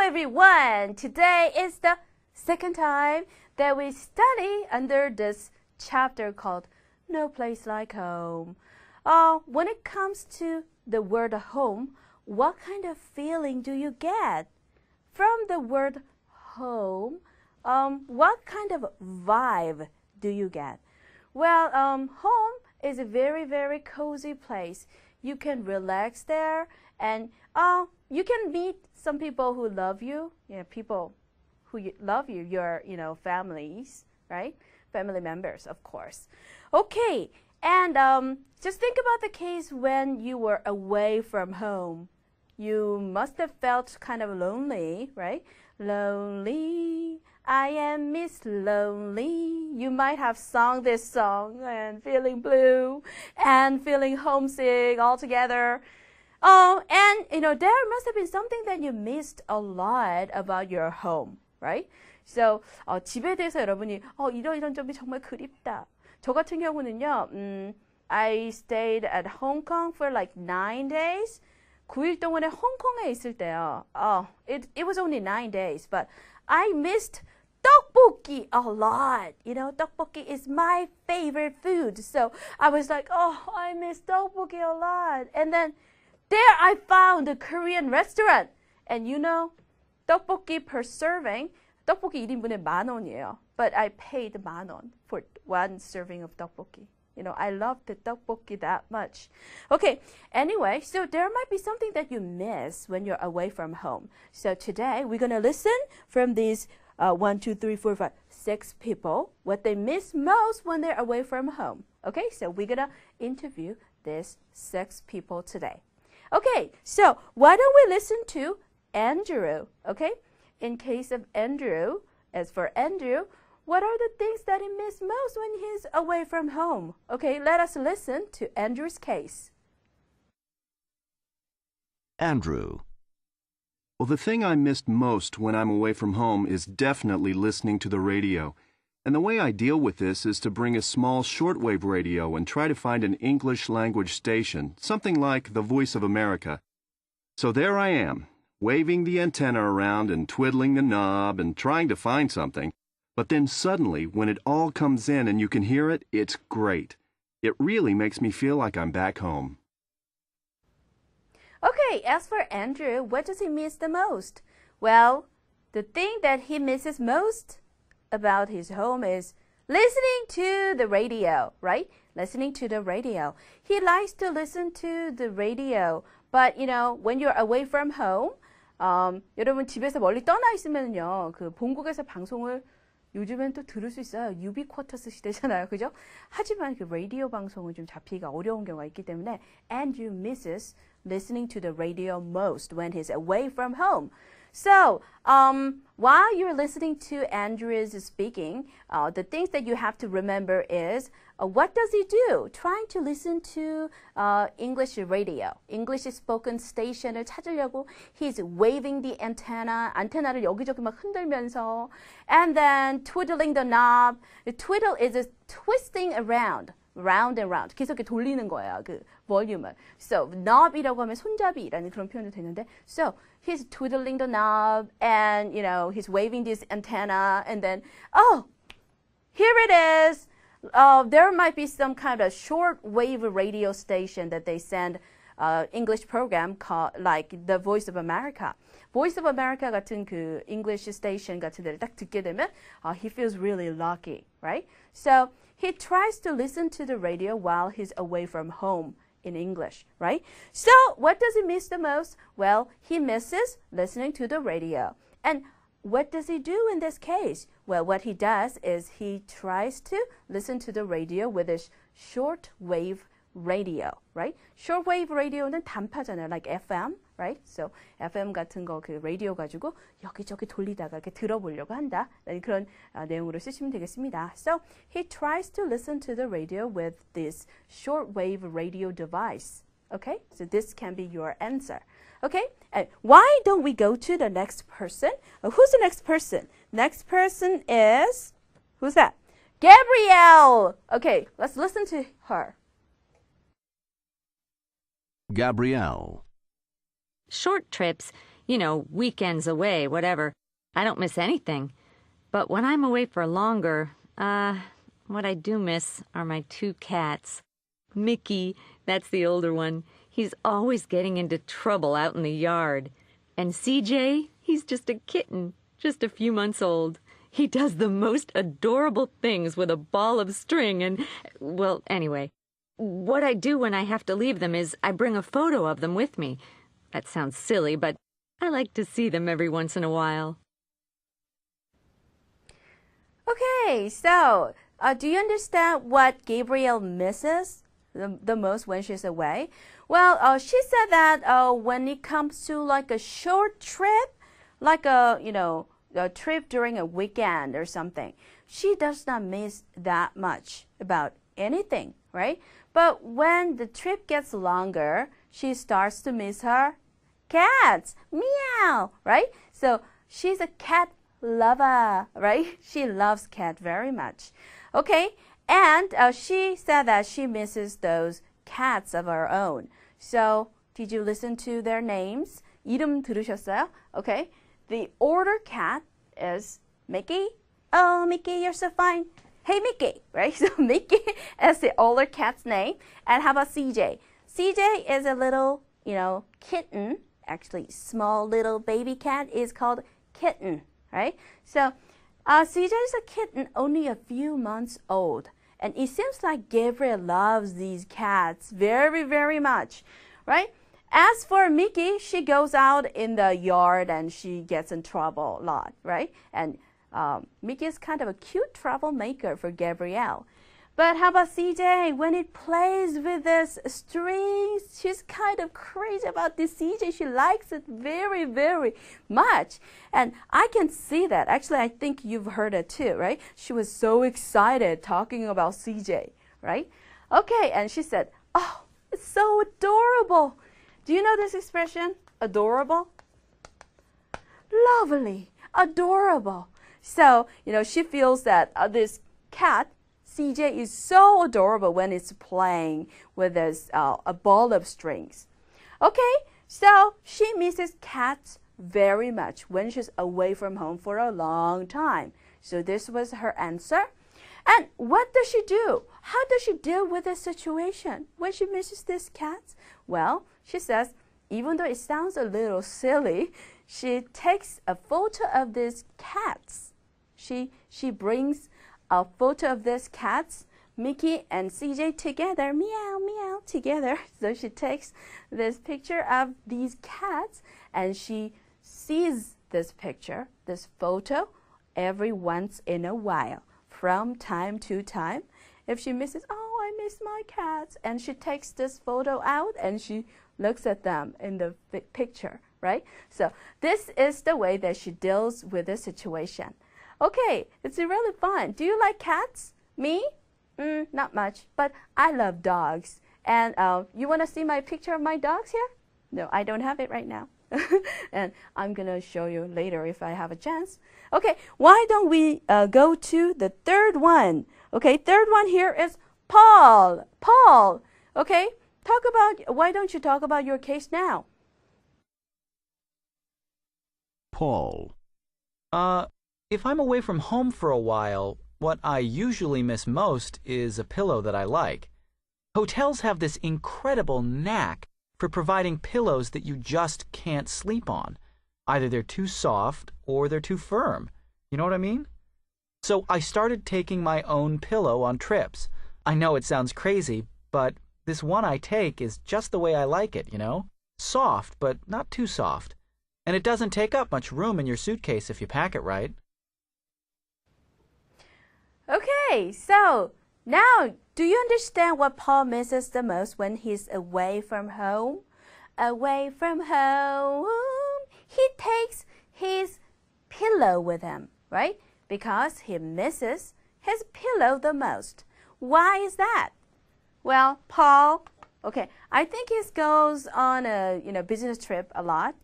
everyone! Today is the second time that we study under this chapter called No Place Like Home. When it comes to the word home, what kind of feeling do you get from the word home? What kind of vibe do you get? Well, home is a very, very cozy place. You can relax there and you can meet some people who love you, people who love you, your, families, right? Family members, of course. Okay, and just think about the case when you were away from home. You must have felt kind of lonely, right? Lonely, I am Miss Lonely. You might have sung this song and feeling blue and feeling homesick all together. And there must have been something that you missed a lot about your home, right? So 집에 대해서 여러분이 이런 점이 정말 그립다. 저 같은 경우는요, I stayed at Hong Kong for like 9 days. 9일 동안에 홍콩에 있을 때요. It was only 9 days, but I missed 떡볶이 a lot. 떡볶이 is my favorite food. So I was like, I miss 떡볶이 a lot. And then there I found a Korean restaurant. And 떡볶이 per serving, 떡볶이 1인분에 10,000원이에요. But I paid 10,000원 for one serving of 떡볶이. I love the tteokbokki that much. Okay, anyway, so there might be something that you miss when you're away from home. So today we're going to listen from these 6 people, what they miss most when they're away from home. Okay, so we're going to interview these 6 people today. Okay, so why don't we listen to Andrew, okay? In case of Andrew, as for Andrew, what are the things that he misses most when he's away from home? Okay, let us listen to Andrew's case. Andrew. Well, the thing I missed most when I'm away from home is definitely listening to the radio. And the way I deal with this is to bring a small shortwave radio and try to find an English language station, something like the Voice of America. So there I am, waving the antenna around and twiddling the knob and trying to find something. But then suddenly, when it all comes in and you can hear it, it's great. It really makes me feel like I'm back home. Okay, as for Andrew, what does he miss the most? Well, the thing that he misses most about his home is listening to the radio, right? Listening to the radio. He likes to listen to the radio, but when you're away from home, 여러분 집에서 멀리 떠나 있으면요, 그 본국에서 방송을 요즘엔 또 들을 수 있어요. 유비쿼터스 시대잖아요. 그죠? 하지만 그 라디오 방송은 좀 잡히기가 어려운 경우가 있기 때문에 Andrew misses listening to the radio most when he's away from home. So, while you're listening to Andrew's speaking, the things that you have to remember is, what does he do? Trying to listen to English radio, English spoken station을 찾으려고 he's waving the antenna, 안테나를 여기저기 막 흔들면서, and then twiddling the knob. The twiddle is twisting around. round and round. 계속 이렇게 돌리는 거예요. 그 볼륨을. So, knob이라고 하면 손잡이라는 그런 표현도 되는데. So, he's twiddling the knob and, he's waving this antenna and then, here it is. There might be some kind of short-wave radio station that they send English program called, like the Voice of America. Voice of America 같은 그 English station 같은 데를 딱 듣게 되면 he feels really lucky, right? So, he tries to listen to the radio while he's away from home in English, right? So, what does he miss the most? Well, he misses listening to the radio. And what does he do in this case? Well, what he does is he tries to listen to the radio with his short-wave radio, right? Short-wave radio는 단파잖아요, like FM, right? So FM 같은 거 그 라디오 가지고 여기저기 돌리다가 이렇게 들어보려고 한다. 그런 내용으로 쓰시면 되겠습니다. So he tries to listen to the radio with this short-wave radio device. Okay, so this can be your answer. Okay, and why don't we go to the next person? Who's the next person? Next person is, who's that? Gabrielle. Okay, let's listen to her. Gabrielle. Short trips You know, weekends away, whatever. I don't miss anything. But when I'm away for longer, what I do miss are my two cats. Mickey, that's the older one. He's always getting into trouble out in the yard. And CJ, he's just a kitten, just a few months old. He does the most adorable things with a ball of string and, well, anyway. What I do when I have to leave them is I bring a photo of them with me. That sounds silly, but I like to see them every once in a while. Okay, so do you understand what Gabrielle misses the most when she's away? Well, she said that when it comes to like a short trip, like a trip during a weekend or something, she does not miss that much about anything, right? But when the trip gets longer, she starts to miss her cats. Meow, right? So she's a cat lover, right? She loves cat very much. Okay, and she said that she misses those cats of her own. So did you listen to their names? 이름 들으셨어요? Okay, the older cat is Mickey. Oh, Mickey, you're so fine. Hey, Mickey, right? So Mickey is the older cat's name. And how about CJ? CJ is a little, kitten. Actually, small little baby cat is called kitten, right? So CJ is a kitten only a few months old. And it seems like Gabriel loves these cats very, very much, right? As for Mickey, she goes out in the yard and she gets in trouble a lot, right? And Mickey is kind of a cute troublemaker for Gabrielle. But how about CJ? When it plays with this strings, she's kind of crazy about this CJ. She likes it very, very much. And I can see that. Actually, I think you've heard it too, right? She was so excited talking about CJ, right? Okay, and she said, oh, it's so adorable. Do you know this expression? Adorable? Lovely, adorable. So, she feels that this cat, CJ, is so adorable when it's playing with this a ball of strings. Okay, so she misses cats very much when she's away from home for a long time. So this was her answer. And what does she do? How does she deal with this situation when she misses these cats? Well, she says, even though it sounds a little silly, she takes a photo of these cats. She brings a photo of these cats, Mickey and CJ together, meow, meow, together. So she takes this picture of these cats and she sees this picture, this photo, every once in a while, from time to time. If she misses, oh, I miss my cats, and she takes this photo out and she looks at them in the picture, right? So this is the way that she deals with the situation. Okay, it's really fun. Do you like cats? Me? Not much, but I love dogs. And you want to see my picture of my dogs here? No, I don't have it right now. And I'm going to show you later if I have a chance. Okay, why don't we go to the third one? Okay, third one here is Paul. Paul, okay, why don't you talk about your case now? Paul. If I'm away from home for a while, what I usually miss most is a pillow that I like. Hotels have this incredible knack for providing pillows that you just can't sleep on. Either they're too soft or they're too firm. You know what I mean? So I started taking my own pillow on trips. I know it sounds crazy, but this one I take is just the way I like it, Soft, but not too soft. And it doesn't take up much room in your suitcase if you pack it right. Okay, so now, do you understand what Paul misses the most when he's away from home? Away from home, he takes his pillow with him, right? Because he misses his pillow the most. Why is that? Well, Paul, okay, I think he goes on a business trip a lot.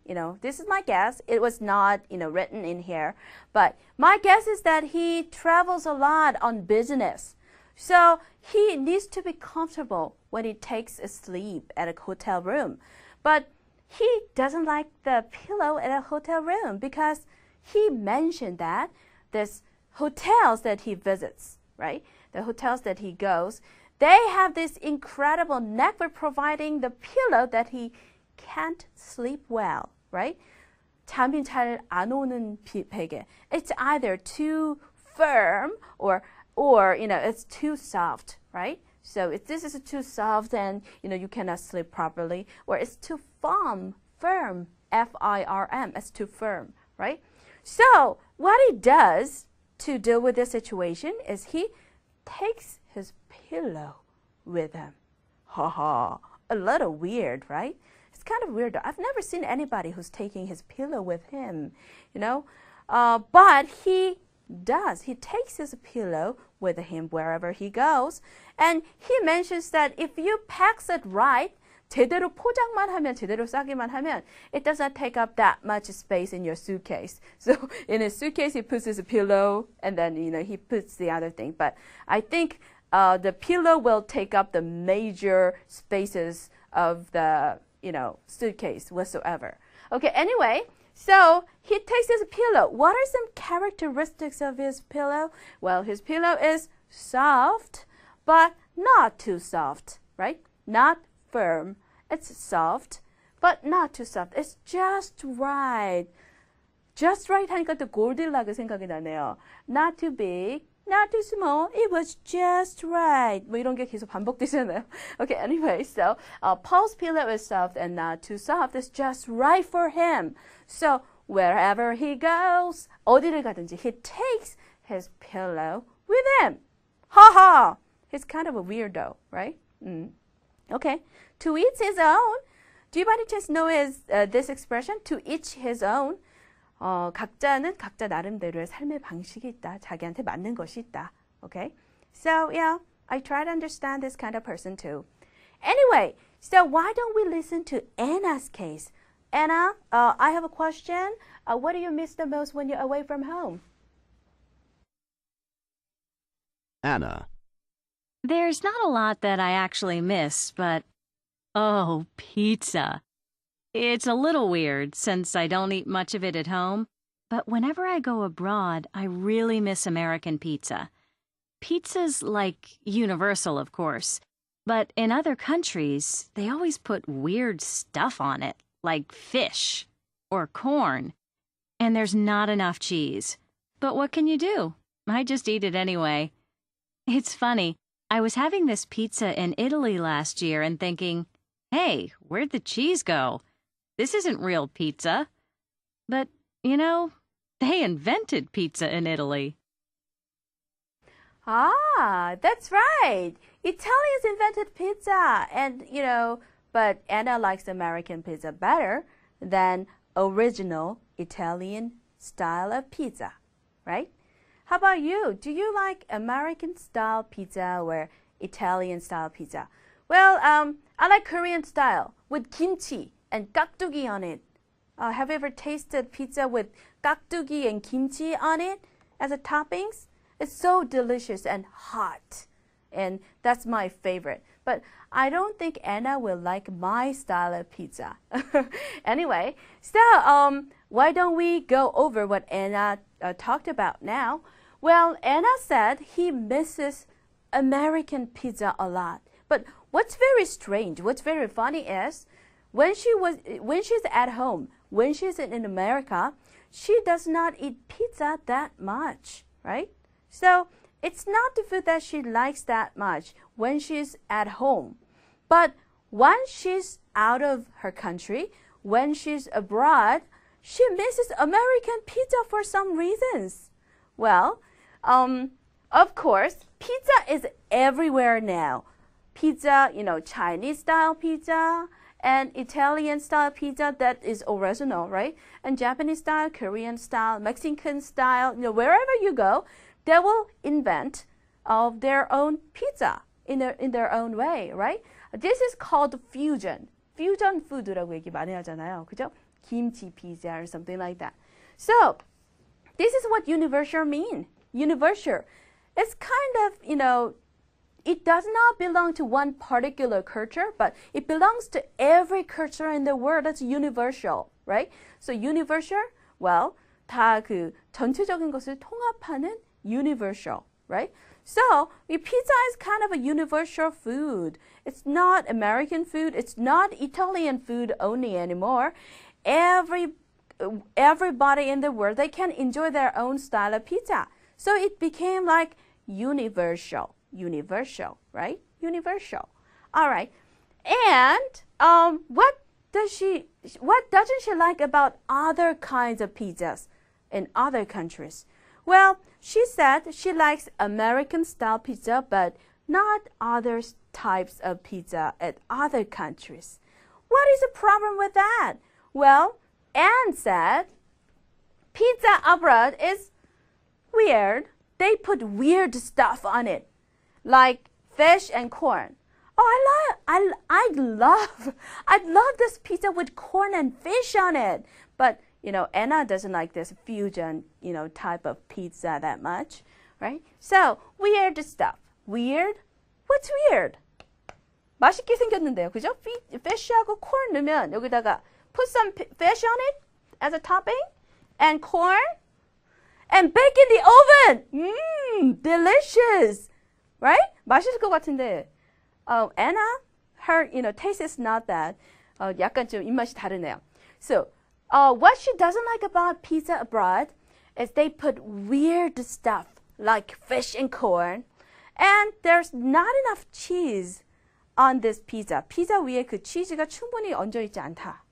This is my guess. It was not written in here, but my guess is that he travels a lot on business. So he needs to be comfortable when he takes a sleep at a hotel room. But he doesn't like the pillow in a hotel room because he mentioned that this hotels that he visits, right? The hotels that he goes, they have this incredible knack for providing the pillow that he can't sleep well, right? 잠이 잘 안 오는 베개. It's either too firm or it's too soft, right? So if this is too soft and you cannot sleep properly, or it's too firm, F-I-R-M, it's too firm, right? So what he does to deal with this situation is he takes his pillow with him. Ha ha, a little weird, right? It's kind of weird. I've never seen anybody who's taking his pillow with him, but he does. He takes his pillow with him wherever he goes. And he mentions that if you pack it right, 제대로 포장만 하면, 제대로 싸기만 하면, it does not take up that much space in your suitcase. So in his suitcase, he puts his pillow, and then, he puts the other thing. But I think the pillow will take up the major spaces of the, suitcase whatsoever. Okay, anyway, so he takes his pillow. What are some characteristics of his pillow? Well, his pillow is soft, but not too soft, right? Not firm. It's soft, but not too soft. It's just right. Just right 하니까 또 골디락이 생각이 나네요. Not too big, not too small. It was just right. 뭐 이런 게 계속 반복되잖아요. Okay, anyway, so Paul's pillow is soft and not too soft. It's just right for him. So wherever he goes, 어디를 가든지, he takes his pillow with him. Ha ha! He's kind of a weirdo, right? Okay. To each his own. Do you by any chance know this expression? To each his own. 각자는 각자 나름대로의 삶의 방식이 있다. 자기한테 맞는 것이 있다. Okay? So, yeah, I try to understand this kind of person too. Anyway, so why don't we listen to Anna's case? Anna, I have a question. What do you miss the most when you're away from home? Anna. There's not a lot that I actually miss, but oh, pizza. It's a little weird since I don't eat much of it at home, but whenever I go abroad, I really miss American pizza. Pizza's like universal, of course, but in other countries, they always put weird stuff on it, like fish or corn, and there's not enough cheese. But what can you do? I just eat it anyway. It's funny, I was having this pizza in Italy last year and thinking, hey, where'd the cheese go? This isn't real pizza. But, they invented pizza in Italy. Ah, that's right. Italians invented pizza. And, but Anna likes American pizza better than original Italian style of pizza, right? How about you? Do you like American style pizza or Italian style pizza? Well, I like Korean style with kimchi and 깍두기 on it. Have you ever tasted pizza with 깍두기 and kimchi on it as a toppings? It's so delicious and hot. And that's my favorite. But I don't think Anna will like my style of pizza. Anyway, so why don't we go over what Anna talked about now? Well, Anna said he misses American pizza a lot. But what's very strange, what's very funny is when she's at home, when she's in America, she does not eat pizza that much, right? So it's not the food that she likes that much when she's at home. But once she's out of her country, when she's abroad, she misses American pizza for some reasons. Well, of course, pizza is everywhere now. Pizza, Chinese style pizza and Italian style pizza that is original, right? And Japanese style, Korean style, Mexican style, wherever you go, they will invent their own pizza in their own way, right? This is called fusion. Fusion food라고 얘기 많이 하잖아요. 그죠? Kimchi pizza or something like that. So, this is what universal mean. Universal. It's kind of, it does not belong to one particular culture, but it belongs to every culture in the world. That's universal, right? So universal, well, 다 그 전체적인 것을 통합하는 universal, right? So pizza is kind of a universal food. It's not American food. It's not Italian food only anymore. Everybody in the world, they can enjoy their own style of pizza. So it became like universal, right? Universal. All right. And what doesn't she like about other kinds of pizzas in other countries? Well, she said she likes American style pizza, but not other types of pizza at other countries. What is the problem with that? Well, Anne said pizza abroad is weird. They put weird stuff on it, like fish and corn. Oh, I love this pizza with corn and fish on it. But Anna doesn't like this fusion, type of pizza that much, right? So weird stuff. Weird? What's weird? 맛있게 생겼는데요, 그죠? Fish하고 corn 넣으면 여기다가 put some fish on it as a topping, and corn, and bake in the oven. Delicious, right? 맛있을 것 같은데. Anna, her, taste is not that. 약간 좀 입맛이 다르네요. So, what she doesn't like about pizza abroad is they put weird stuff like fish and corn, and there's not enough cheese on this pizza. 피자 위에 그 치즈가 충분히 얹어 있지 않다.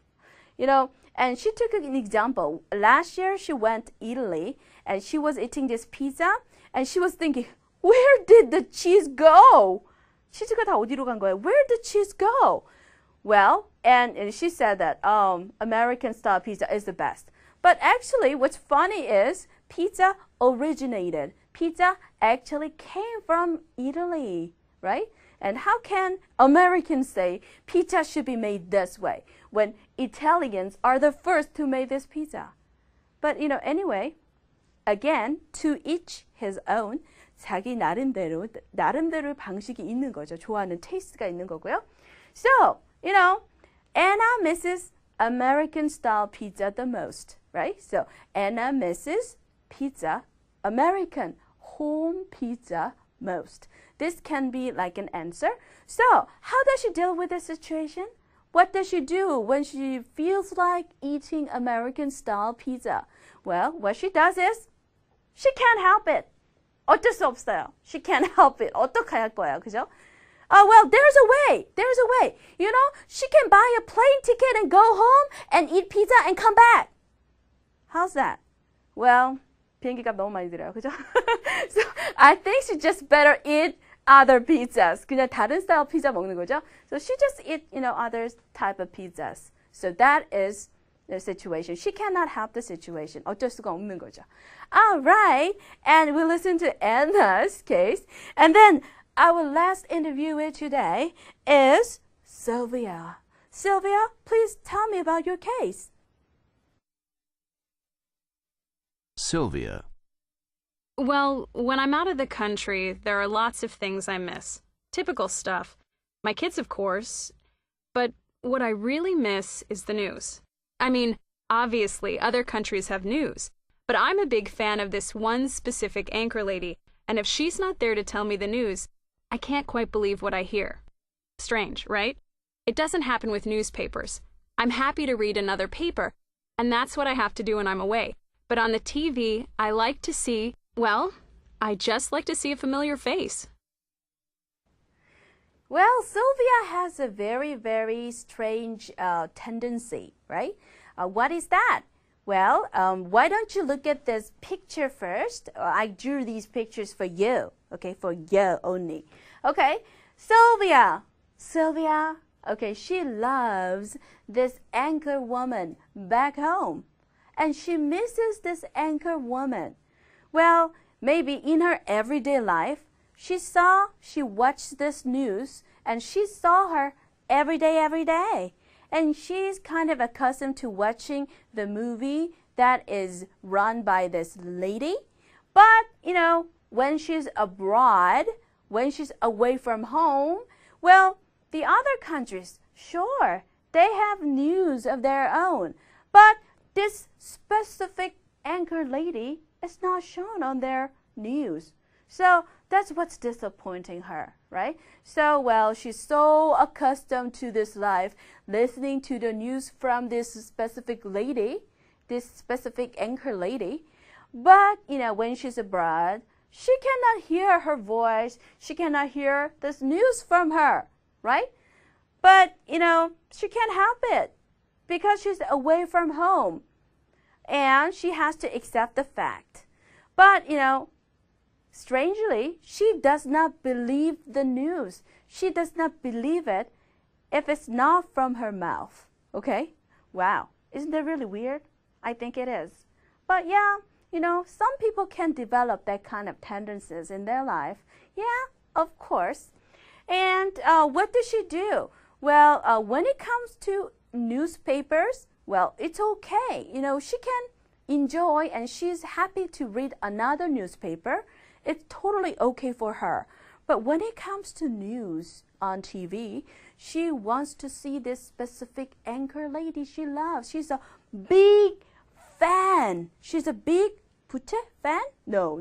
And she took an example. Last year she went to Italy and she was eating this pizza and she was thinking, where did the cheese go? 치즈가 다 어디로 간 거예요? Where did the cheese go? Well, and she said that American style pizza is the best. But actually what's funny is pizza originated. Pizza actually came from Italy, right? And how can Americans say pizza should be made this way when Italians are the first to make this pizza? But anyway, again, to each his own. 자기 나름대로 방식이 있는 거죠. 좋아하는 테이스트가 있는 거고요. So, Anna misses American style pizza the most, right? So, Anna misses pizza, American home pizza most. This can be like an answer. So, how does she deal with the situation? What does she do when she feels like eating American style pizza? Well, what she does is she can't help it. 어쩔 수 없어요. She can't help it. 어떻게 할 거예요, 그죠? Well, there's a way. There's a way. She can buy a plane ticket and go home and eat pizza and come back. How's that? Well, 비행기값 너무 많이 들어요, 그죠? So I think she just better eat other pizzas. 그냥 다른 스타일 피자 먹는 거죠. So she just eat, other type of pizzas. So that is the situation. She cannot help the situation. 어쩔 수가 없는 거죠. All right. And we listen to Anna's case. And then our last interviewer today is Sylvia. Sylvia, please tell me about your case. Sylvia. Well, when I'm out of the country, there are lots of things I miss. Typical stuff. My kids, of course. But what I really miss is the news. I mean, obviously, other countries have news. But I'm a big fan of this one specific anchor lady. And if she's not there to tell me the news, I can't quite believe what I hear. Strange, right? It doesn't happen with newspapers. I'm happy to read another paper. And that's what I have to do when I'm away. But on the TV, I like to see, well, I just like to see a familiar face. Well, Sylvia has a very, very strange tendency, right? What is that? Well, why don't you look at this picture first? I drew these pictures for you, okay, for you only. Okay, Sylvia, okay, she loves this anchor woman back home. And she misses this anchor woman. Well, maybe in her everyday life, she watched this news and she saw her every day. And she's kind of accustomed to watching the movie that is run by this lady. But, when she's abroad, when she's away from home, well, the other countries, sure, they have news of their own. But this specific anchor lady is not shown on their news. So that's what's disappointing her, right? So, well, she's so accustomed to this life, listening to the news from this specific lady, this specific anchor lady. But, when she's abroad, she cannot hear her voice. She cannot hear this news from her, right? But, she can't help it because she's away from home. And she has to accept the fact. But, strangely, she does not believe the news. She does not believe it if it's not from her mouth. Okay? Wow. Isn't that really weird? I think it is. But yeah, some people can develop that kind of tendencies in their life. Yeah, of course. And what does she do? Well, when it comes to newspapers, well, it's okay. She can enjoy and she's happy to read another newspaper. It's totally okay for her. But when it comes to news on TV, she wants to see this specific anchor lady she loves. She's a big fan. She's a big fan? No.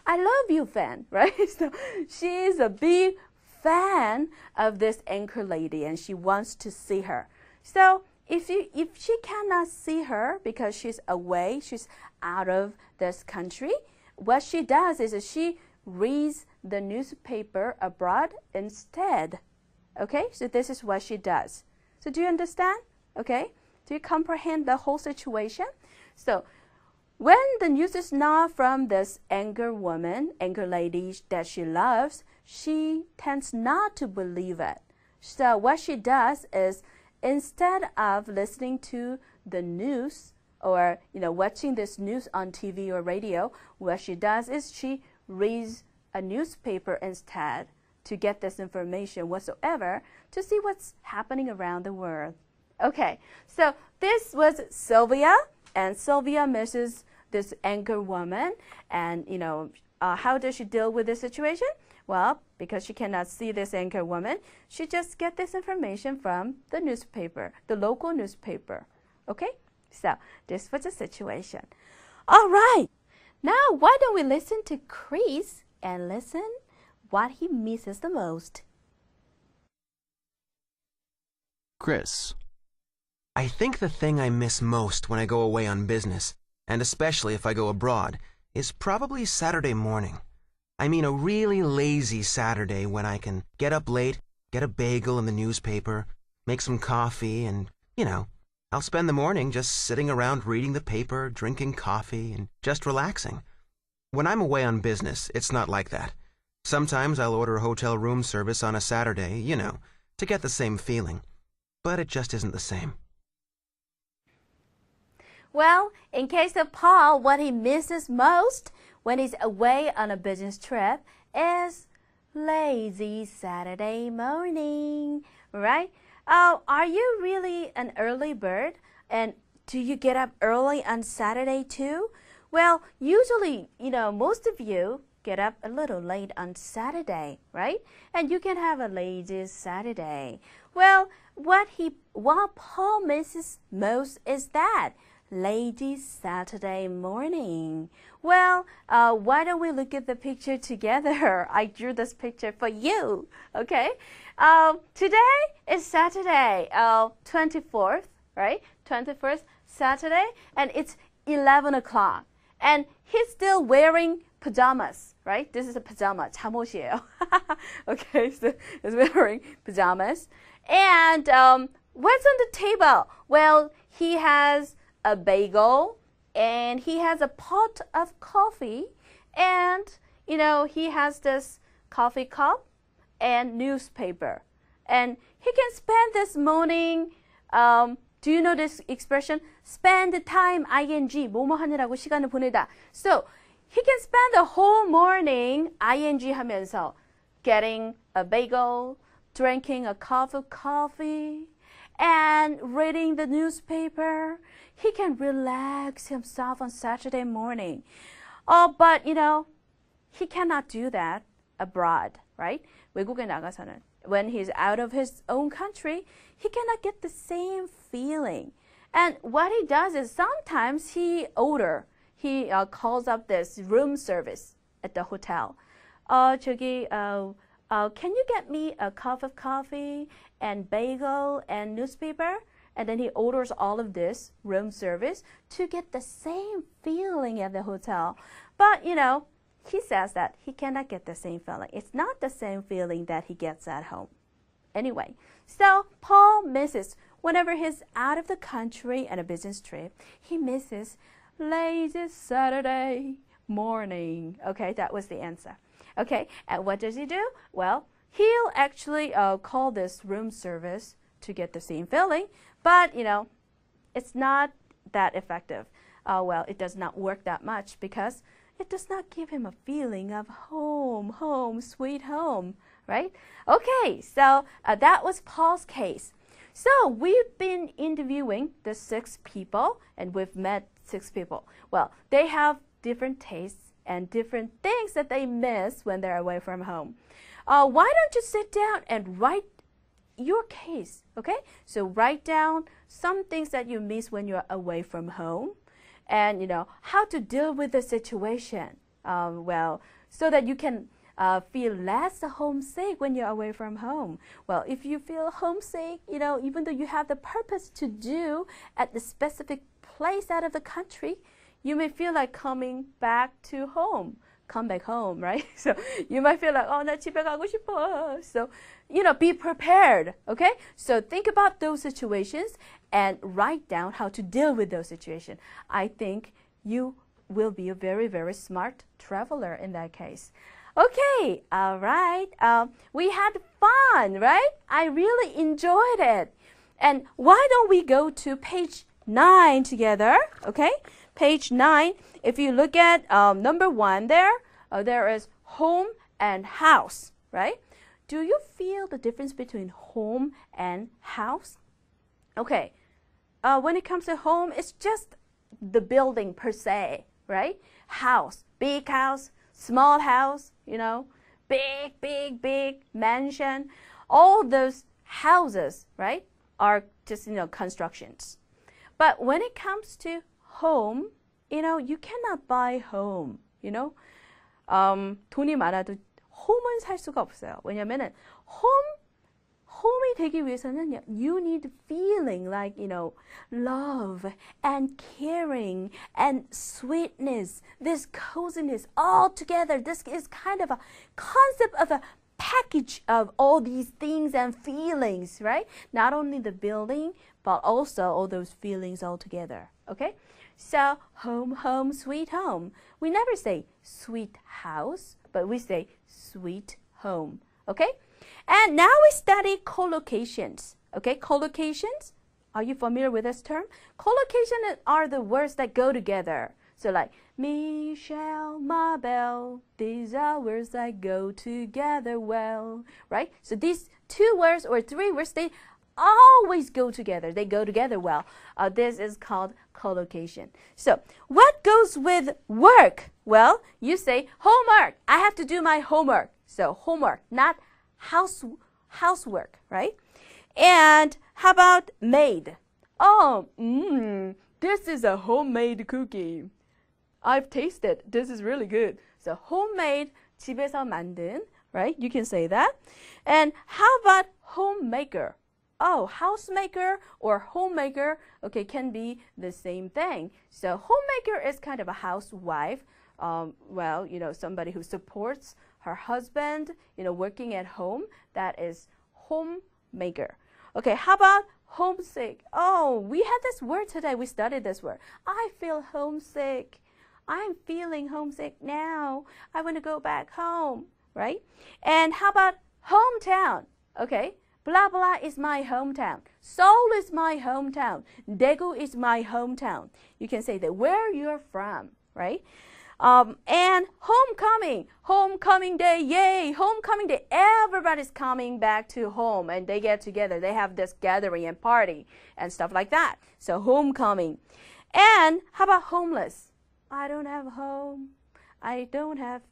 I love you fan, right? So she's a big fan of this anchor lady and she wants to see her. So if she cannot see her because she's away, she's out of this country, what she does is she reads the newspaper abroad instead. Okay, so this is what she does. So do you understand? Okay, do you comprehend the whole situation? So when the news is not from this anchor woman, anchor lady that she loves, she tends not to believe it. So what she does is instead of listening to the news or watching this news on TV or radio, what she does is she reads a newspaper instead to get this information whatsoever to see what's happening around the world. Okay, so this was Sylvia, and Sylvia misses this anchor woman, and how does she deal with this situation? Well, because she cannot see this anchor woman, she just gets this information from the newspaper, the local newspaper. Okay, so this was the situation. All right, now why don't we listen to Chris and listen what he misses the most. Chris. I think the thing I miss most when I go away on business, and especially if I go abroad, is probably Saturday morning. I mean a really lazy Saturday when I can get up late, get a bagel in the newspaper, make some coffee, and, I'll spend the morning just sitting around reading the paper, drinking coffee, and just relaxing. When I'm away on business, it's not like that. Sometimes I'll order a hotel room service on a Saturday, to get the same feeling. But it just isn't the same. Well, in case of Paul, what he misses most when he's away on a business trip is lazy Saturday morning, right? Oh, are you really an early bird? And do you get up early on Saturday too? Well, usually, most of you get up a little late on Saturday, right? And you can have a lazy Saturday. Well, what Paul misses most is that lazy Saturday morning. Well, why don't we look at the picture together? I drew this picture for you, okay? Today is Saturday, 24th, right? 21st Saturday, and it's 11 o'clock. And he's still wearing pajamas, right? This is a pajama, 잠옷이에요. Okay, so he's wearing pajamas. And what's on the table? Well, he has a bagel, and he has a pot of coffee, and, he has this coffee cup and newspaper. And he can spend this morning, do you know this expression? Spend time, ing, 뭐뭐 하느라고 시간을 보내다. So, he can spend the whole morning, ing 하면서, getting a bagel, drinking a cup of coffee, and reading the newspaper. He can relax himself on Saturday morning. Oh, but, he cannot do that abroad, right? 외국에 나가서는 when he's out of his own country, he cannot get the same feeling. And what he does is sometimes he calls up this room service at the hotel. 저기, can you get me a cup of coffee and bagel and newspaper? And then he orders all of this room service to get the same feeling at the hotel. But, he says that he cannot get the same feeling. It's not the same feeling that he gets at home. Anyway, so Paul misses, whenever he's out of the country on a business trip, he misses lazy Saturday morning. Okay, that was the answer. Okay, and what does he do? Well, he'll actually call this room service to get the same feeling, but, it's not that effective. Well, it does not work that much because it does not give him a feeling of home, home, sweet home, right? Okay, so that was Paul's case. So we've been interviewing the 6 people, and we've met 6 people. Well, they have different tastes and different things that they miss when they're away from home. Why don't you sit down and write your case, okay? So write down some things that you miss when you're away from home, and how to deal with the situation. Well, so that you can feel less homesick when you're away from home. Well, if you feel homesick, even though you have the purpose to do at the specific place out of the country, you may feel like coming back to home. Come back home, right? So you might feel like, 나 집에 가고 싶어. So, be prepared, okay? So think about those situations and write down how to deal with those situations. I think you will be a very, very smart traveler in that case. Okay, all right. We had fun, right? I really enjoyed it. And why don't we go to page 9 together, okay? Page 9, if you look at number 1 there, there is home and house, right? Do you feel the difference between home and house? Okay, when it comes to home, it's just the building per se, right? House, big house, small house, big mansion. All those houses, right, are just, constructions. But when it comes to home, you cannot buy home, 돈이 많아도 홈은 살 수가 없어요. 왜냐면은 홈이 되기 위해서는 you need feeling like, love and caring and sweetness, this coziness all together. This is kind of a concept of a package of all these things and feelings, right? Not only the building, but also all those feelings all together, okay? So, home, sweet home. We never say sweet house, but we say sweet home, okay? And now we study collocations, okay? Collocations, are you familiar with this term? Collocations are the words that go together. So like, Michelle, Mabel, these are words that go together well, right? So these 2 words or 3 words, they always go together. They go together well. This is called collocation. So what goes with work? Well, you say homework. I have to do my homework. So homework, not housework, right? And how about made? This is a homemade cookie. I've tasted. This is really good. So homemade, 집에서 만든, right? You can say that. And how about homemaker? Housemaker or homemaker, okay, can be the same thing. So homemaker is kind of a housewife. Somebody who supports her husband, working at home. That is homemaker. Okay, how about homesick? We had this word today. We studied this word. I feel homesick. I'm feeling homesick now. I want to go back home, right? And how about hometown? Okay. Blah, blah is my hometown. Seoul is my hometown. Daegu is my hometown. You can say that where you're from, right? And homecoming. Homecoming day, yay! Homecoming day. Everybody's coming back to home and they get together. They have this gathering and party and stuff like that. So homecoming. And how about homeless? I don't have a home. I don't have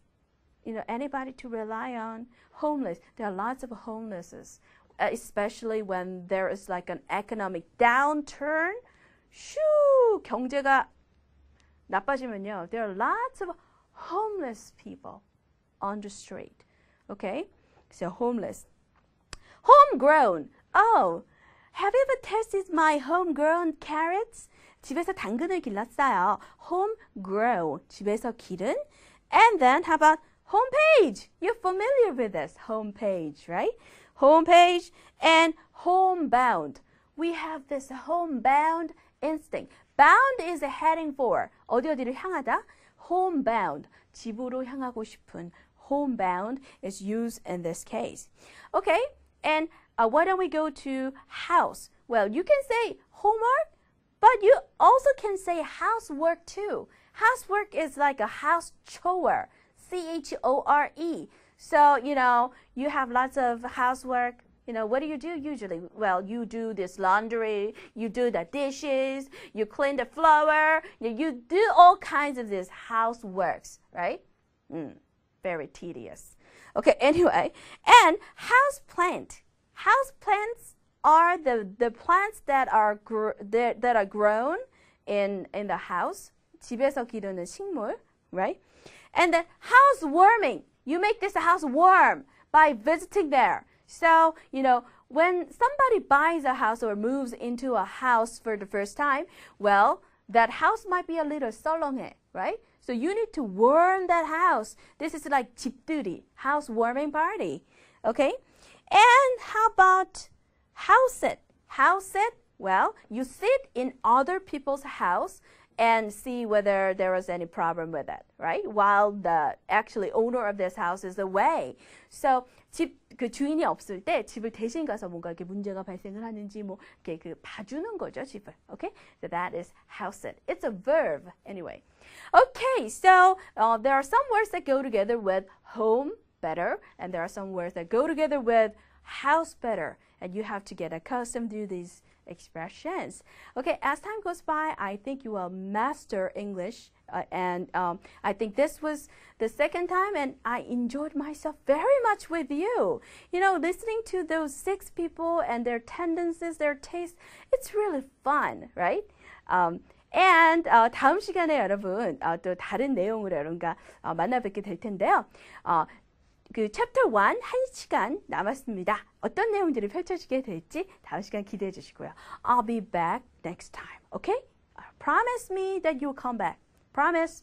anybody to rely on. Homeless. There are lots of homelesses, especially when there is like an economic downturn. 경제가 나빠지면요. There are lots of homeless people on the street. Okay? So homeless. Homegrown. Oh, have you ever tasted my homegrown carrots? 집에서 당근을 길렀어요. Homegrown. 집에서 기른. And then how about homepage? You're familiar with this. Homepage, right? Homepage and homebound. We have this homebound instinct. Bound is heading for. 어디를 향하다? Homebound. 집으로 향하고 싶은. Homebound is used in this case. Okay, and why don't we go to house? Well, you can say homework, but you also can say housework too. Housework is like a house chore, C-H-O-R-E. So, you have lots of housework. What do you do usually? Well, you do this laundry, you do the dishes, you clean the floor, you do all kinds of these houseworks, right? Very tedious. Okay, anyway, and houseplant. Houseplants are the plants that are grown in the house. 집에서 기르는 식물, right? And then housewarming. You make this house warm by visiting there. So, when somebody buys a house or moves into a house for the first time, well, that house might be a little 썰렁해, right? So you need to warm that house. This is like 집들이, housewarming party, okay? And how about house sit? House sit, well, you sit in other people's house and see whether there was any problem with it, right? While the actually owner of this house is away. So 그 주인이 없을 때 집을 대신 가서 뭔가 이렇게 문제가 발생을 하는지 이렇게 봐주는 거죠, 집을. Okay? So that is house sit. It's a verb anyway. Okay, so there are some words that go together with home better, and there are some words that go together with house better, and you have to get accustomed to these expressions. Okay, as time goes by, I think you will master English, and I think this was the second time, and I enjoyed myself very much with you. Listening to those 6 people and their tendencies, their tastes, it's really fun, right? And 다음 시간에 여러분 또 다른 내용으로 여러분과 만나 뵙게 될 텐데요. 그 챕터 1 1시간 남았습니다. 어떤 내용들이 펼쳐지게 될지 다음 시간 기대해 주시고요. I'll be back next time. Okay? Promise me that you'll come back. Promise.